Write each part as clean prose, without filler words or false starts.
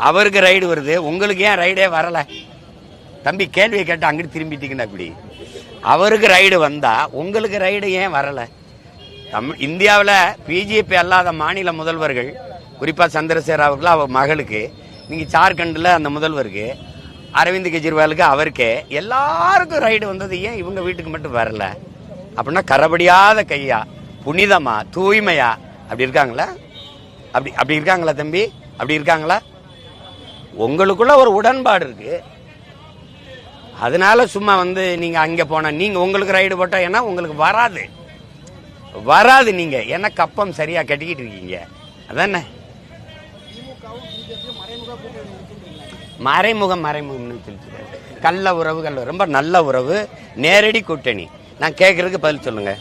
அவருக்கு ரைடு வருது, உங்களுக்கு ஏன் ரைடே வரல? தம்பி கேள்வியை கேட்டு அங்கிட்டு திரும்பிட்டீங்கன்னா இப்படி. அவருக்கு ரைடு வந்தா உங்களுக்கு ரைடு ஏன் வரல? இந்தியாவில் பிஜேபி அல்லாத மாநில முதல்வர்கள், குறிப்பா சந்திரசேகர் அவர்கள் அவர் மகளுக்கு, நீங்க ஜார்க்கண்டில் அந்த முதல்வருக்கு, அரவிந்த் கெஜ்ரிவாலுக்கு, அவருக்கே எல்லாருக்கும் ரைடு வந்தது, ஏன் இவங்க வீட்டுக்கு மட்டும் வரல? அப்படின்னா கரபடியாத கையா, புனிதமா, தூய்மையா அப்படி இருக்காங்களா? அப்படி இருக்காங்களா தம்பி? அப்படி இருக்காங்களா? உங்களுக்குள்ள ஒரு உடன்பாடு இருக்கு. அதனால சும்மா நீங்க அங்க போனா நீங்க உங்களுக்கு ரைடு போட்டா ஏன்னா உங்களுக்கு வராது நீங்க என்ன கப்பம் சரியா கட்டிக்கிட்டு இருக்கீங்க. அதானே மறைமுகம்னு சொல்லிட்டு கள்ள உறவுகள் ரொம்ப நல்ல உறவு, நேரடி கூட்டணி. நான் கேட்கறதுக்கு பதில் சொல்லுங்க.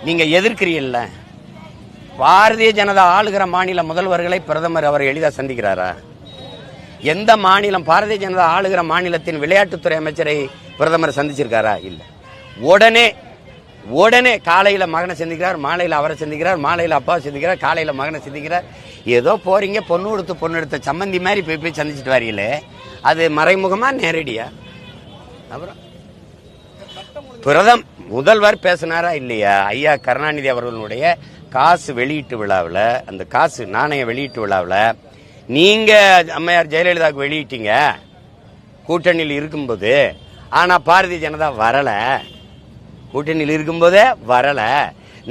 நீங்க எதிர்க்கிறீல்ல, பாரதிய ஜனதா ஆளுகிற மாநில முதல்வர்களை பிரதமர் அவர் எளிதாக சந்திக்கிறாரா? எந்த மாநிலம் பாரதிய ஜனதா ஆளுகிற மாநிலத்தின் விளையாட்டுத்துறை அமைச்சரை பிரதமர் சந்திச்சிருக்காரா? இல்ல. உடனே காலையில மகனை சந்திக்கிறார், மாலையில அவரை சந்திக்கிறார், மாலையில அப்பாவை சந்திக்கிறார், காலையில மகனை சந்திக்கிறார். ஏதோ போறீங்க பொண்ணு எடுத்த சம்மந்தி மாதிரி போய் சந்திச்சுட்டு வரீங்களே, அது மறைமுகமா நேரடியா? அப்புறம் முதல்வர் பேசினாரா இல்லையா? ஐயா கருணாநிதி அவர்களுடைய காசு வெளியீட்டு விழாவில், அந்த காசு நாணய வெளியீட்டு விழாவில் நீங்க அம்மையார் ஜெயலலிதாவுக்கு வெளியிட்டீங்க கூட்டணியில் இருக்கும்போது. ஆனா பாரதிய ஜனதா வரல, கூட்டணியில் இருக்கும்போதே வரல.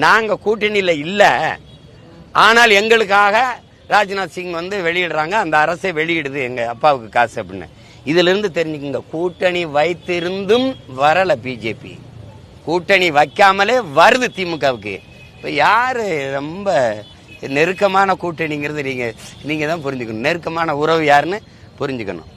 நாங்க கூட்டணியில இல்ல, ஆனால் எங்களுக்காக ராஜ்நாத் சிங் வெளியிடுறாங்க, அந்த அரசை வெளியிடுது எங்க அப்பாவுக்கு காசு அப்படின்னு. இதுல இருந்து தெரிஞ்சுக்கங்க, கூட்டணி வைத்திருந்தும் வரல பிஜேபி, கூட்டணி வைக்காமலே வருது திமுகவுக்கு. இப்ப யாரு ரொம்ப நெருக்கமான கூட்டணிங்கிறது நீங்க தான் புரிஞ்சுக்கணும். நெருக்கமான உறவு யாருன்னு புரிஞ்சுக்கணும்.